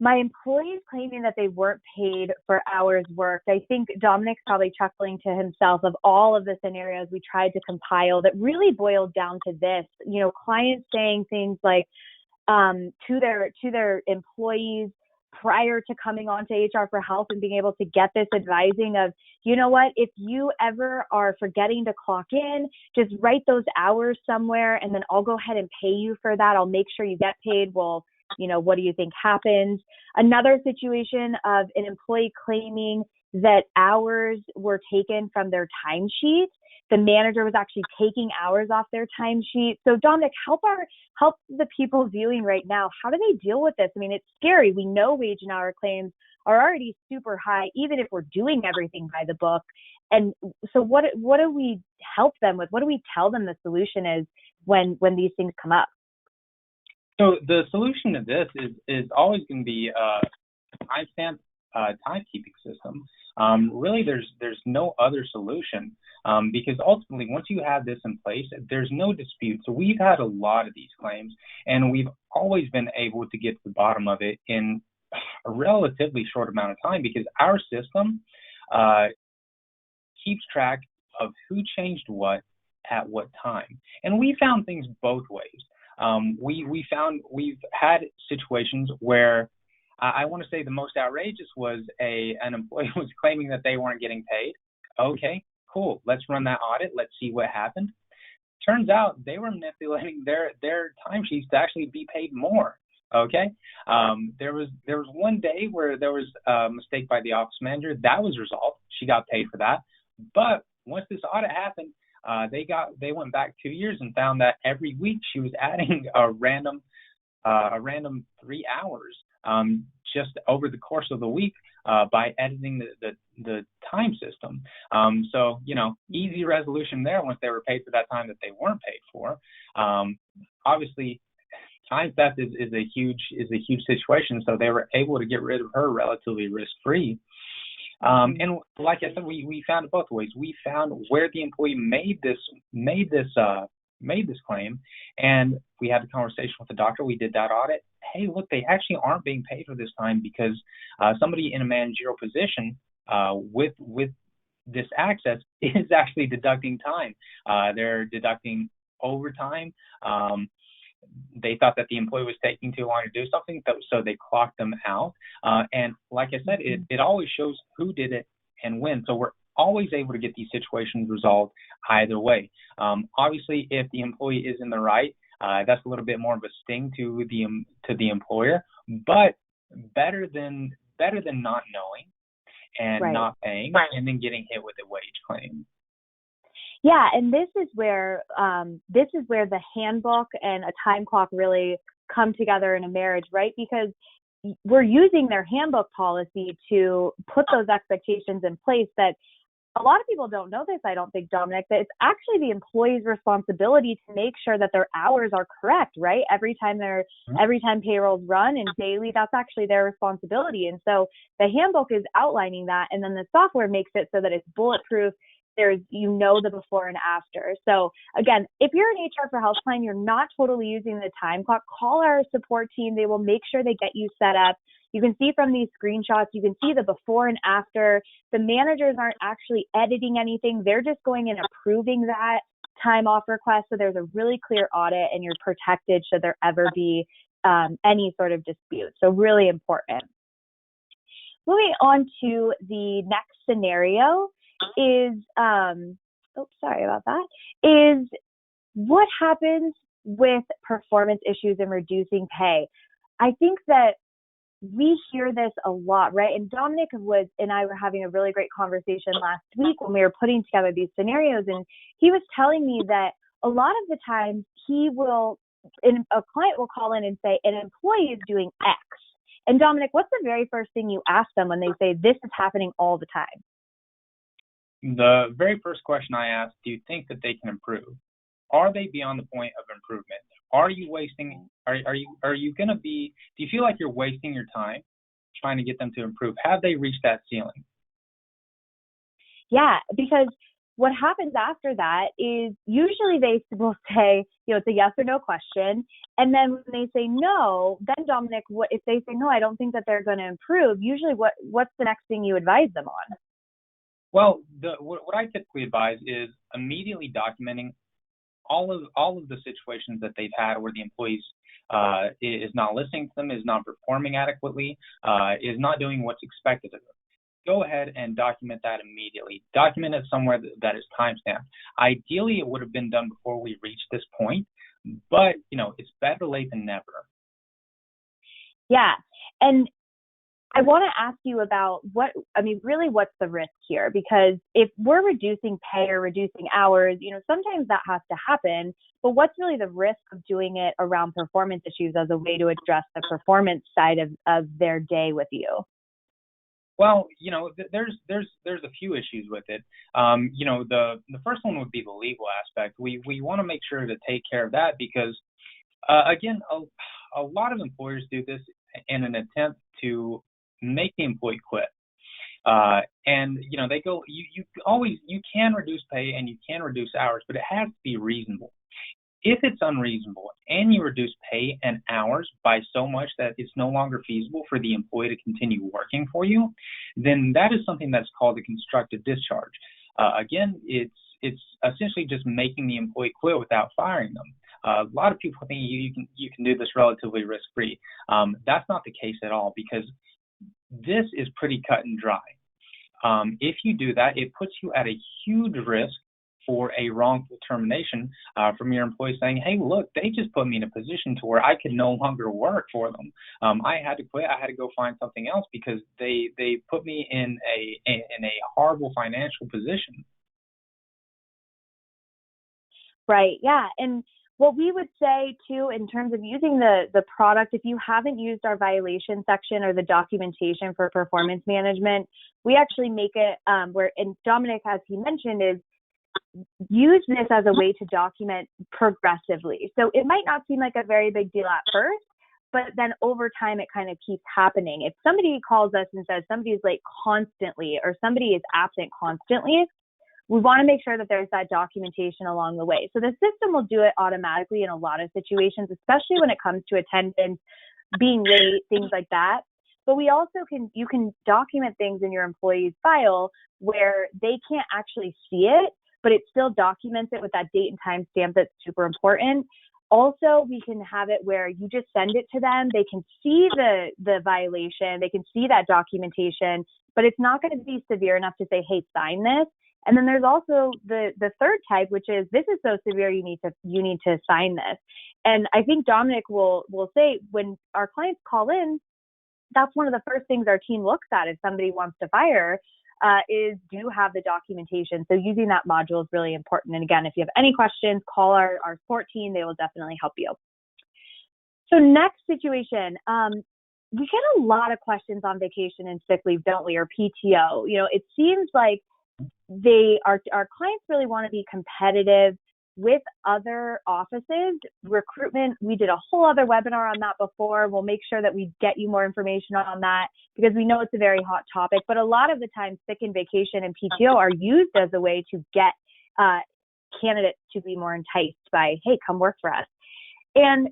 My employees claiming that they weren't paid for hours worked. I think Dominic's probably chuckling to himself of all of the scenarios we tried to compile that really boiled down to this, clients saying things like to their employees prior to coming on to HR for Health and being able to get this advising of, you know what, if you ever are forgetting to clock in, just write those hours somewhere and then I'll go ahead and pay you for that. I'll make sure you get paid. Well, what do you think happens? Another situation of an employee claiming that hours were taken from their timesheet. The manager was actually taking hours off their timesheet. So Dominic, help the people viewing right now. How do they deal with this? I mean, it's scary. We know wage and hour claims are already super high, even if we're doing everything by the book. And so what do we help them with? What do we tell them the solution is when these things come up? So the solution to this is always going to be a timestamp timekeeping system. Really, there's no other solution because ultimately, once you have this in place, there's no dispute. So we've had a lot of these claims, and we've always been able to get to the bottom of it in a relatively short amount of time because our system keeps track of who changed what at what time. And we found things both ways. We've had situations where I want to say the most outrageous was an employee was claiming that they weren't getting paid. Okay, cool. Let's run that audit. Let's see what happened. Turns out they were manipulating their timesheets to actually be paid more. Okay. There was one day where there was a mistake by the office manager. That was resolved. She got paid for that. But once this audit happened, they went back 2 years and found that every week she was adding a random 3 hours just over the course of the week by editing the time system. So, easy resolution there once they were paid for that time that they weren't paid for. Obviously, time theft is a huge situation, so they were able to get rid of her relatively risk-free. And like I said, we found it both ways. We found where the employee made this claim, and we had a conversation with the doctor. We did that audit. Hey, look, they actually aren't being paid for this time because somebody in a managerial position with this access is actually deducting time. They're deducting overtime. They thought that the employee was taking too long to do something, so they clocked them out. And like I said, it always shows who did it and when. So we're always able to get these situations resolved either way. Obviously, if the employee is in the right, that's a little bit more of a sting to the employer, but better than not knowing and not paying and then getting hit with a wage claim. Yeah, and this is where the handbook and a time clock really come together in a marriage, right? Because we're using their handbook policy to put those expectations in place that a lot of people don't know this, I don't think, Dominic, that it's actually the employee's responsibility to make sure that their hours are correct, right? Every time payroll's run and daily, that's actually their responsibility. And so the handbook is outlining that, and then the software makes it so that it's bulletproof. There's, the before and after. So again, if you're an HR for Health client, you're not totally using the time clock, call our support team. They will make sure they get you set up. You can see from these screenshots, you can see the before and after. The managers aren't actually editing anything. They're just going and approving that time off request. So there's a really clear audit and you're protected should there ever be any sort of dispute. So really important. Moving on to the next scenario is, is what happens with performance issues and reducing pay. I think that we hear this a lot, right? And Dominic and I were having a really great conversation last week when we were putting together these scenarios, and he was telling me that a lot of the times a client will call in and say, an employee is doing X. And Dominic, what's the very first thing you ask them when they say this is happening all the time? The very first question I ask, do you think that they can improve? Are they beyond the point of improvement? Are you wasting, are you going to be, do you feel like you're wasting your time trying to get them to improve? Have they reached that ceiling? Yeah, because what happens after that is usually they will say, it's a yes or no question. And then when they say no, then Dominic, if they say no, I don't think that they're going to improve, usually what's the next thing you advise them on? Well, what I typically advise is immediately documenting all of the situations that they've had where the employees is not listening to them, is not performing adequately, is not doing what's expected of them. Go ahead and document that immediately. Document it somewhere that is timestamped. Ideally, it would have been done before we reached this point, but it's better late than never. Yeah, and I want to ask you about what's the risk here? Because if we're reducing pay or reducing hours, sometimes that has to happen, but what's really the risk of doing it around performance issues as a way to address the performance side of their day with you? Well, there's a few issues with it. The first one would be the legal aspect. We want to make sure to take care of that because, again, a lot of employers do this in an attempt to make the employee quit. And they go, you can reduce pay and you can reduce hours, but it has to be reasonable. If it's unreasonable and you reduce pay and hours by so much that it's no longer feasible for the employee to continue working for you, then that is something that's called a constructive discharge. Again, it's essentially just making the employee quit without firing them. A lot of people think you can do this relatively risk-free. That's not the case at all because this is pretty cut and dry. If you do that, it puts you at a huge risk for a wrongful termination from your employee saying, hey, look, they just put me in a position to where I could no longer work for them. I had to quit. I had to go find something else because they put me in a horrible financial position. Right. Yeah. And what we would say too, in terms of using the product, if you haven't used our violation section or the documentation for performance management, we actually make it where, and Dominic, as he mentioned, is use this as a way to document progressively. So it might not seem like a very big deal at first, but then over time it kind of keeps happening. If somebody calls us and says somebody's late constantly or somebody is absent constantly, we want to make sure that there's that documentation along the way. So the system will do it automatically in a lot of situations, especially when it comes to attendance, being late, things like that. But we also you can document things in your employee's file where they can't actually see it, but it still documents it with that date and time stamp that's super important. Also, we can have it where you just send it to them. They can see the violation. They can see that documentation, but it's not going to be severe enough to say, hey, sign this. And then there's also the third type, which is this is so severe you need to sign this. And I think Dominic will say when our clients call in, that's one of the first things our team looks at if somebody wants to fire is do you have the documentation. So using that module is really important. And again, if you have any questions, call our support team. They will definitely help you. So next situation, we get a lot of questions on vacation and sick leave, don't we, or PTO. You know, it seems like our clients really want to be competitive with other offices. Recruitment, we did a whole other webinar on that before. We'll make sure that we get you more information on that because we know it's a very hot topic. But a lot of the time, sick and vacation and PTO are used as a way to get candidates to be more enticed by, hey, come work for us. And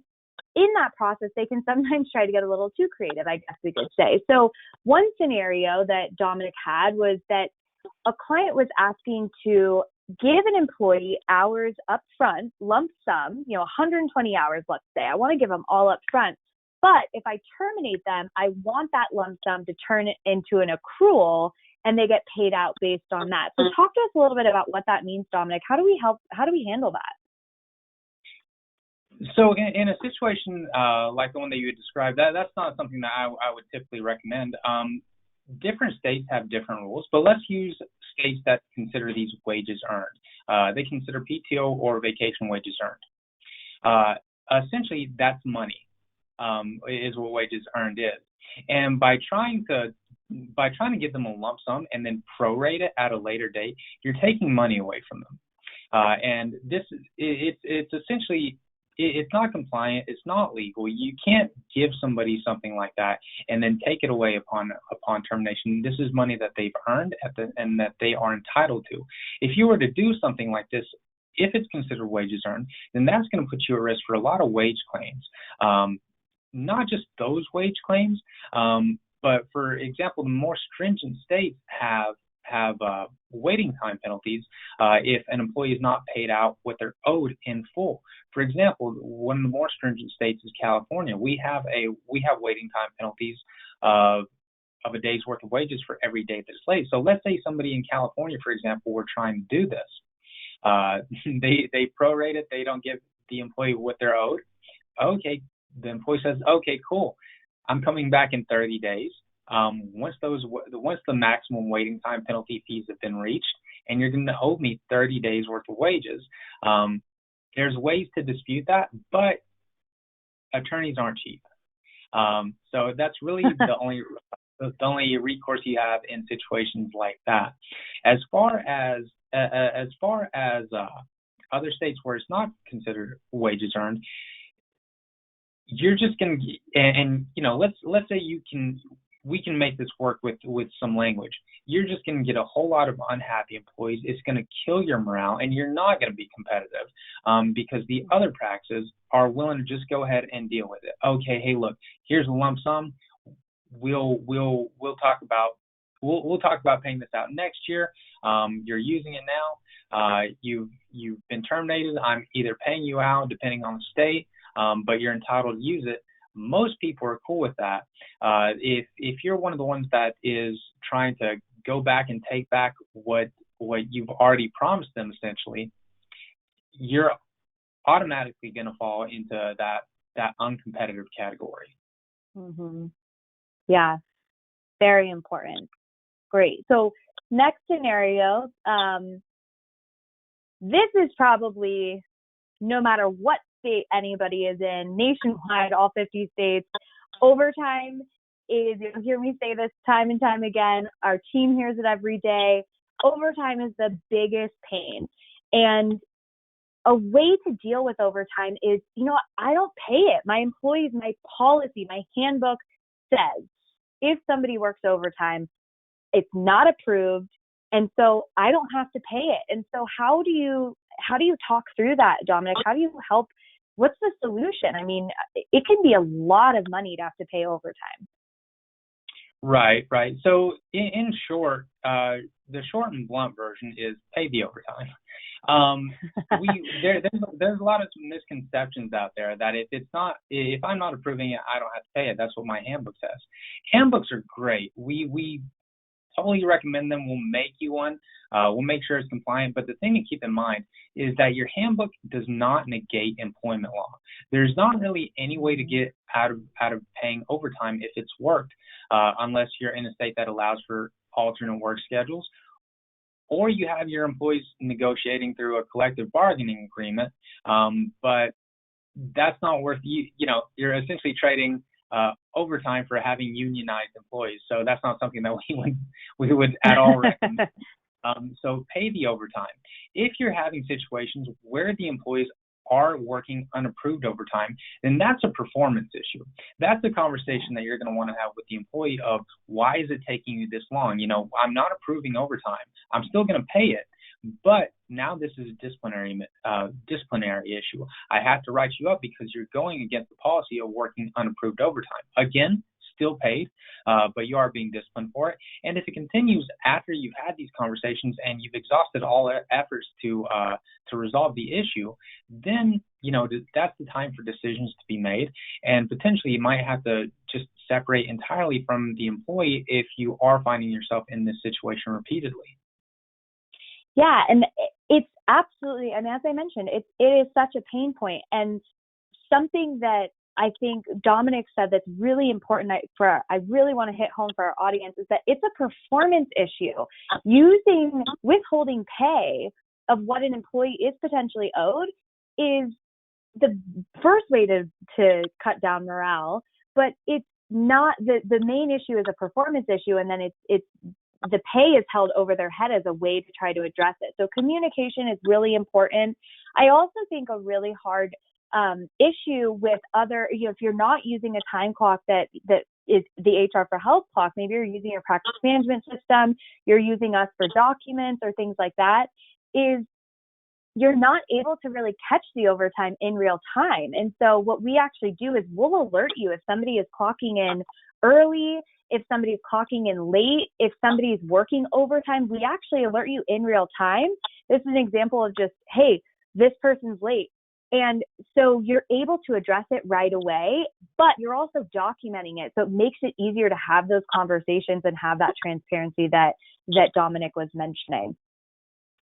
in that process, they can sometimes try to get a little too creative, I guess we could say. So one scenario that Dominic had was that a client was asking to give an employee hours up front, lump sum, 120 hours, let's say. I want to give them all up front. But if I terminate them, I want that lump sum to turn it into an accrual and they get paid out based on that. So talk to us a little bit about what that means, Dominic. How do we handle that? So in a situation like the one that you had described, that's not something that I would typically recommend. Different states have different rules, but let's use states that consider these wages earned. They consider PTO or vacation wages earned. Essentially, that's money, is what wages earned is. And by trying to give them a lump sum and then prorate it at a later date, you're taking money away from them. And it's essentially, it's not compliant. It's not legal. You can't give somebody something like that and then take it away upon termination. This is money that they've earned and that they are entitled to. If you were to do something like this, if it's considered wages earned, then that's going to put you at risk for a lot of wage claims. Not just those wage claims, but for example, the more stringent states have waiting time penalties if an employee is not paid out what they're owed in full. For example, one of the more stringent states is California. We have waiting time penalties of a day's worth of wages for every day that's late. So let's say somebody in California, for example, were trying to do this. They prorate it. They don't give the employee what they're owed. Okay, the employee says, okay, cool. I'm coming back in 30 days. Once the maximum waiting time penalty fees have been reached, and you're going to owe me 30 days worth of wages. There's ways to dispute that, but attorneys aren't cheap. So that's really the only recourse you have in situations like that. As far as other states where it's not considered wages earned, you're just going to, and let's say we can make this work with some language. You're just going to get a whole lot of unhappy employees. It's going to kill your morale, and you're not going to be competitive because the other practices are willing to just go ahead and deal with it. Okay, hey, look, here's a lump sum. We'll talk about paying this out next year. You're using it now. You've been terminated. I'm either paying you out depending on the state, but you're entitled to use it. Most people are cool with that. If you're one of the ones that is trying to go back and take back what what you've already promised them, essentially, you're automatically going to fall into that uncompetitive category. Mm-hmm. Yeah, very important. Great. So next scenario, this is probably, no matter what state anybody is in, nationwide, all 50 states, overtime is, you'll hear me say this time and time again, our team hears it every day, overtime is the biggest pain. And a way to deal with overtime is, I don't pay it. My employees, my policy, my handbook says if somebody works overtime, it's not approved, and so I don't have to pay it. And so how do you talk through that, Dominic? How do you help? What's the solution? I mean, it can be a lot of money to have to pay overtime. Right. So in short, the short and blunt version is pay the overtime. There's a lot of misconceptions out there that if I'm not approving it, I don't have to pay it. That's what my handbook says. Handbooks are great. We totally recommend them. We'll make you one. We'll make sure it's compliant. But the thing to keep in mind is that your handbook does not negate employment law. There's not really any way to get out of paying overtime if it's worked, unless you're in a state that allows for alternate work schedules, or you have your employees negotiating through a collective bargaining agreement. But that's not worth you're essentially trading overtime for having unionized employees. So that's not something that we would at all recommend. So pay the overtime. If you're having situations where the employees are working unapproved overtime, then that's a performance issue. That's a conversation that you're going to want to have with the employee of, why is it taking you this long? I'm not approving overtime. I'm still going to pay it, but now this is a disciplinary issue. I have to write you up because you're going against the policy of working unapproved overtime. Again, still paid, but you are being disciplined for it. And if it continues after you've had these conversations and you've exhausted all efforts to resolve the issue, then that's the time for decisions to be made. And potentially you might have to just separate entirely from the employee if you are finding yourself in this situation repeatedly. Yeah, and it's absolutely, as I mentioned, it is such a pain point, and something that I think Dominic said that's really important I really want to hit home for our audience is that it's a performance issue. Using withholding pay of what an employee is potentially owed is the first way to cut down morale, but it's not the main issue is a performance issue, and then it's the pay is held over their head as a way to try to address it. So communication is really important. I also think a really hard issue with other, if you're not using a time clock that is the HR for Health clock, maybe you're using your practice management system, you're using us for documents or things like that, is you're not able to really catch the overtime in real time. And so what we actually do is we'll alert you if somebody is clocking in early, if somebody's clocking in late, if somebody's working overtime, we actually alert you in real time. This is an example of just, hey, this person's late. And so you're able to address it right away, but you're also documenting it. So it makes it easier to have those conversations and have that transparency that Dominic was mentioning.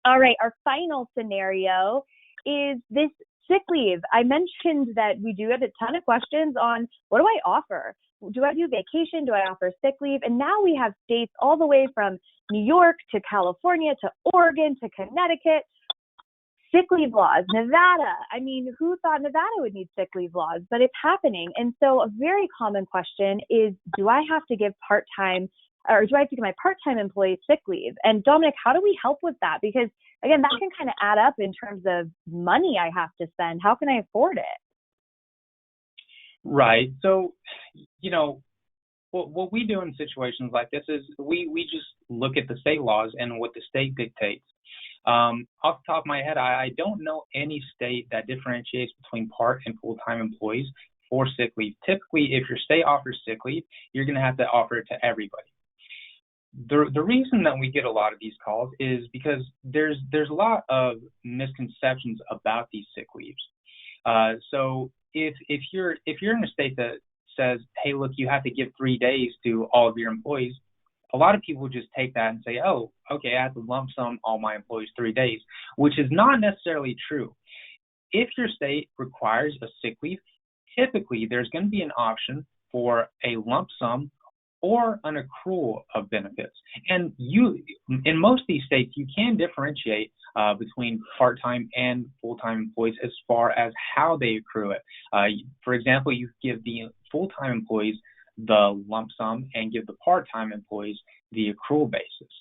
All right, our final scenario is this sick leave. I mentioned that we do get a ton of questions on, what do I offer? Do I do vacation? Do I offer sick leave? And now we have states all the way from New York to California to Oregon to Connecticut. Sick leave laws, Nevada. I mean, who thought Nevada would need sick leave laws? But it's happening. And so a very common question is, do I have to give part-time, or do I have to give my part-time employees sick leave? And Dominic, how do we help with that? Because again, that can kind of add up in terms of money I have to spend. How can I afford it? Right. So, what we do in situations like this is we just look at the state laws and what the state dictates. Off the top of my head, I don't know any state that differentiates between part and full-time employees for sick leave. Typically, if your state offers sick leave, you're going to have to offer it to everybody. The reason that we get a lot of these calls is because there's a lot of misconceptions about these sick leaves. So if you're in a state that says, hey, look, you have to give 3 days to all of your employees, a lot of people just take that and say, oh, okay, I have to lump sum all my employees 3 days, which is not necessarily true. If your state requires a sick leave, typically there's going to be an option for a lump sum or an accrual of benefits. And in most of these states, you can differentiate between part-time and full-time employees as far as how they accrue it. For example, you give the full-time employees the lump sum and give the part-time employees the accrual basis.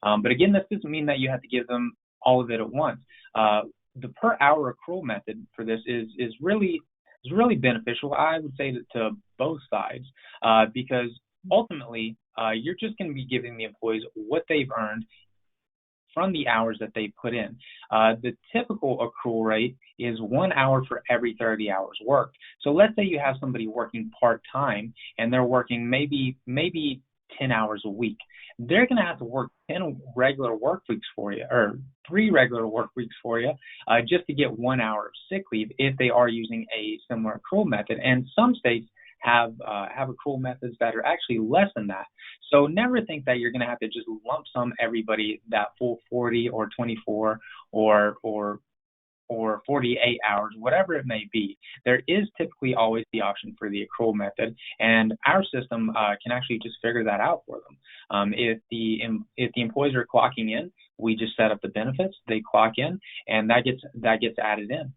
But again, this doesn't mean that you have to give them all of it at once. The per hour accrual method for this is really beneficial, I would say, to both sides, because ultimately you're just going to be giving the employees what they've earned from the hours that they put in. The typical accrual rate is 1 hour for every 30 hours worked. So let's say you have somebody working part-time and they're working maybe 10 hours a week. They're going to have to work 10 regular work weeks for you, or 3 regular work weeks for you, just to get 1 hour of sick leave if they are using a similar accrual method. And some states have accrual methods that are actually less than that. So never think that you're going to have to just lump sum everybody that full 40 or 24 or 48 hours, whatever it may be. There is typically always the option for the accrual method, and our system can actually just figure that out for them. If the employees are clocking in, we just set up the benefits, they clock in, and that gets added in.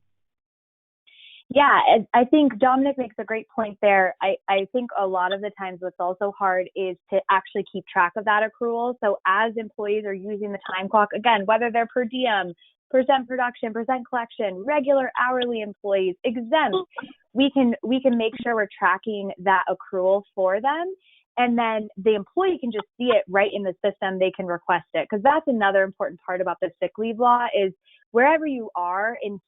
Yeah, I think Dominic makes a great point there. I think a lot of the times what's also hard is to actually keep track of that accrual. So as employees are using the time clock, again, whether they're per diem, percent production, percent collection, regular hourly employees, exempt, we can make sure we're tracking that accrual for them. And then the employee can just see it right in the system. They can request it, because that's another important part about the sick leave law is wherever you are in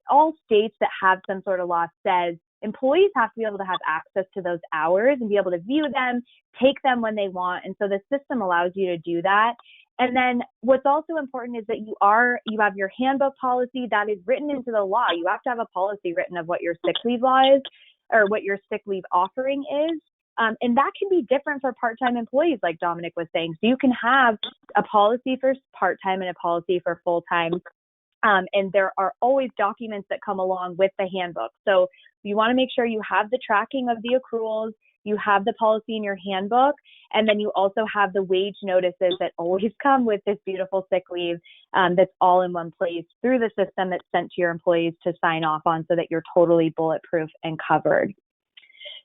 all states that have some sort of law says employees have to be able to have access to those hours and be able to view them, take them when they want. And so the system allows you to do that. And then what's also important is that you have your handbook policy that is written into the law. You have to have a policy written of what your sick leave law is or what your sick leave offering is. And that can be different for part-time employees, like Dominic was saying. So you can have a policy for part-time and a policy for full-time. And there are always documents that come along with the handbook. So you want to make sure you have the tracking of the accruals, you have the policy in your handbook, and then you also have the wage notices that always come with this beautiful sick leave that's all in one place through the system that's sent to your employees to sign off on so that you're totally bulletproof and covered.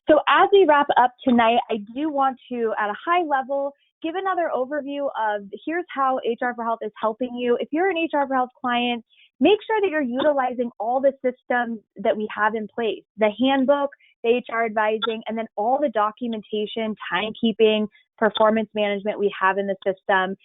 So as we wrap up tonight, I do want to, at a high level, give another overview of here's how HR for Health is helping you. If you're an HR for Health client, make sure that you're utilizing all the systems that we have in place, the handbook, the HR advising, and then all the documentation, timekeeping, performance management we have in the system.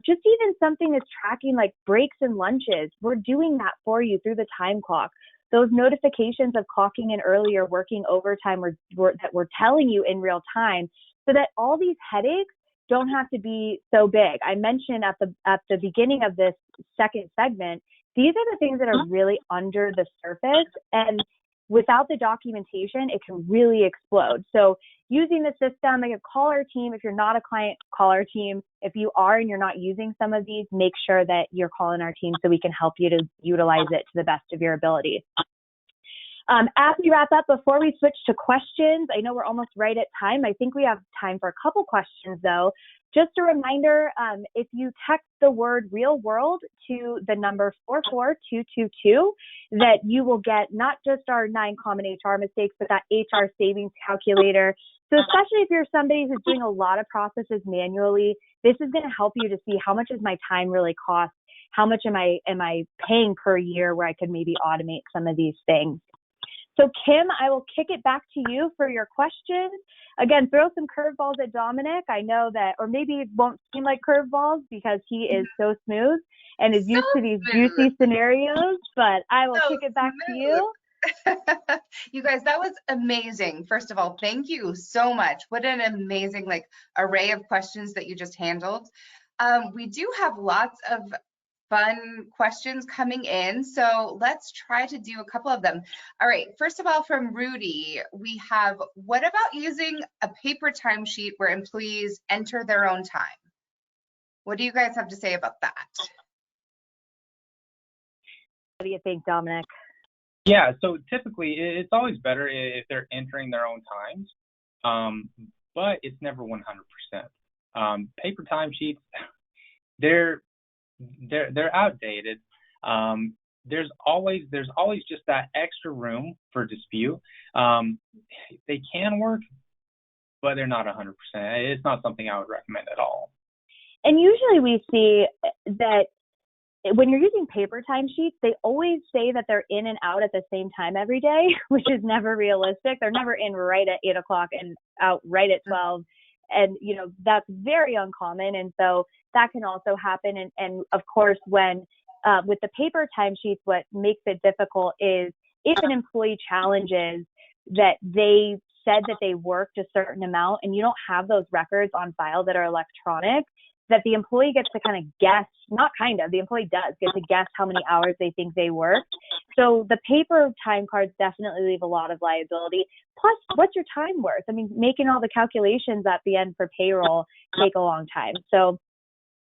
Just even something that's tracking like breaks and lunches. We're doing that for you through the time clock. Those notifications of clocking in early or working overtime that we're telling you in real time, so that all these headaches don't have to be so big. I mentioned at the beginning of this second segment, these are the things that are really under the surface, and without the documentation, it can really explode. So using the system, like call our team. If you're not a client, call our team. If you are and you're not using some of these, make sure that you're calling our team so we can help you to utilize it to the best of your ability. As we wrap up, before we switch to questions, I know we're almost right at time. I think we have time for a couple questions though. Just a reminder, if you text the word real world to the number 44222, that you will get not just our 9 common HR mistakes, but that HR savings calculator. So especially if you're somebody who's doing a lot of processes manually, this is going to help you to see how much does my time really cost? How much am I paying per year where I could maybe automate some of these things? So Kim, I will kick it back to you for your questions. Again, throw some curveballs at Dominic. I know that, or maybe it won't seem like curveballs because he is so smooth and is used to these juicy scenarios, but I will kick it back to you. You guys, that was amazing. First of all, thank you so much. What an amazing array of questions that you just handled. We do have lots of fun questions coming in. So let's try to do a couple of them. All right, first of all, from Rudy, we have, what about using a paper timesheet where employees enter their own time? What do you guys have to say about that? What do you think, Dominic? Yeah, so typically it's always better if they're entering their own times, but it's never 100%. Paper timesheets, they're outdated. There's always just that extra room for dispute. They can work, but they're not 100%. It's not something I would recommend at all. And usually we see that when you're using paper timesheets, they always say that they're in and out at the same time every day, which is never realistic. They're never in right at 8 o'clock and out right at 12. And, you know, that's very uncommon. And so that can also happen. And of course, when with the paper timesheets, what makes it difficult is if an employee challenges that they said that they worked a certain amount and you don't have those records on file that are electronic, that the employee gets to kind of guess, the employee does get to guess how many hours they think they worked. So the paper time cards definitely leave a lot of liability. Plus, what's your time worth? I mean, making all the calculations at the end for payroll take a long time. So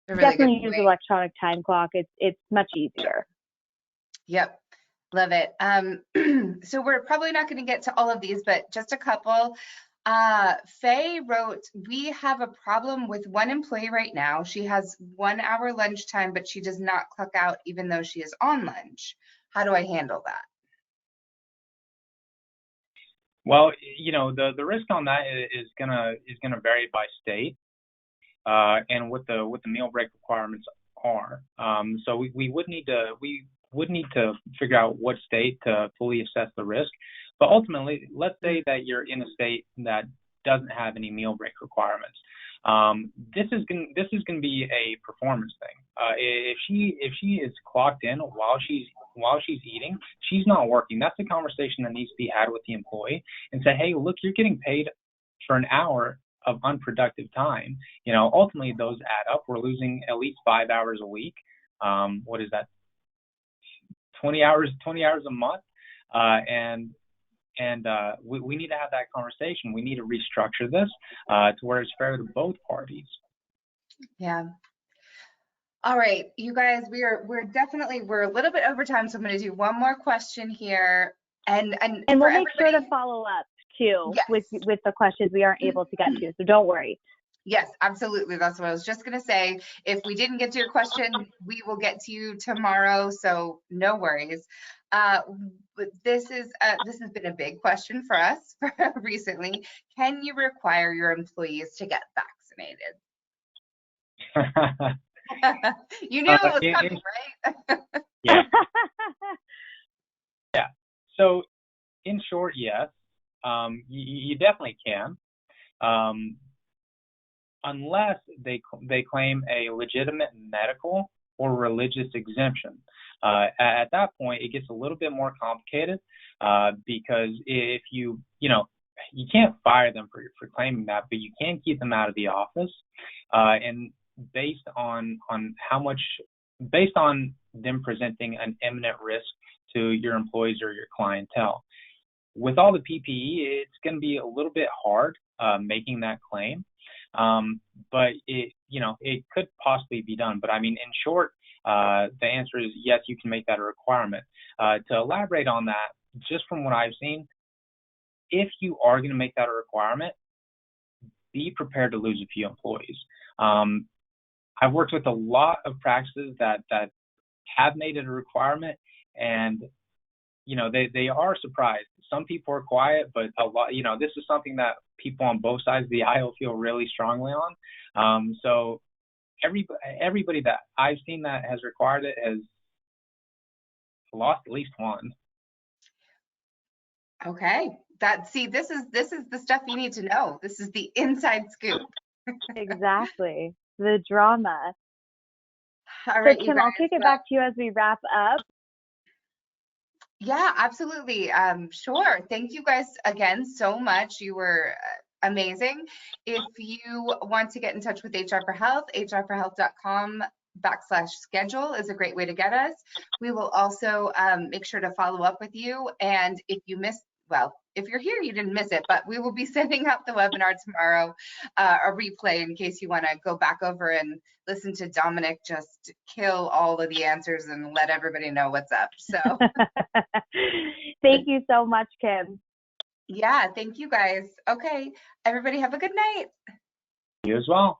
really definitely use electronic time clock. It's much easier. Yep. Love it. So we're probably not going to get to all of these, but just a couple. Faye wrote, we have a problem with one employee right now. She has 1 hour lunchtime, but she does not clock out even though she is on lunch. How do I handle that? Well, you know, the risk on that is gonna vary by state, and what the meal break requirements are. So we would need to figure out what state to fully assess the risk. But ultimately, let's say that you're in a state that doesn't have any meal break requirements. This is gonna be a performance thing. If she is clocked in while she's eating, she's not working. That's a conversation that needs to be had with the employee and say, hey, look, you're getting paid for an hour of unproductive time. You know, ultimately those add up. We're losing at least 5 hours a week. What is that? 20 hours a month. And we need to have that conversation. We need to restructure this to where it's fair to both parties. Yeah. All right, you guys, we're a little bit over time, so I'm going to do one more question here, and we'll make sure to follow up too. Yes. with the questions we aren't able to get to. So don't worry. Yes, absolutely. That's what I was just going to say. If we didn't get to your question, we will get to you tomorrow. So no worries. But this has been a big question for us recently. Can you require your employees to get vaccinated? You knew it was coming, right? Yeah. Yeah. So in short, yes, you definitely can. Unless they claim a legitimate medical or religious exemption. At that point, it gets a little bit more complicated because if you can't fire them for claiming that, but you can keep them out of the office. And based on them presenting an imminent risk to your employees or your clientele. With all the PPE, it's going to be a little bit hard making that claim. But it could possibly be done. But I mean, in short, the answer is yes, you can make that a requirement. To elaborate on that, just from what I've seen, if you are going to make that a requirement, be prepared to lose a few employees. I've worked with a lot of practices that have made it a requirement, and they are surprised. Some people are quiet, but a lot, this is something that people on both sides of the aisle feel really strongly on. So everybody that I've seen that has required it has lost at least one. Okay. This is the stuff you need to know. This is the inside scoop. Exactly. The drama. All right, so Kim, I'll kick it back to you as we wrap up. Yeah, absolutely. Sure. Thank you guys again so much. You were amazing. If you want to get in touch with HR for Health, hrforhealth.com. /schedule is a great way to get us. We will also make sure to follow up with you. And if you missed, well, if you're here, you didn't miss it, but we will be sending out the webinar tomorrow, a replay in case you want to go back over and listen to Dominic just kill all of the answers and let everybody know what's up. So thank you so much, Kim. Yeah, thank you guys. Okay, everybody have a good night. You as well.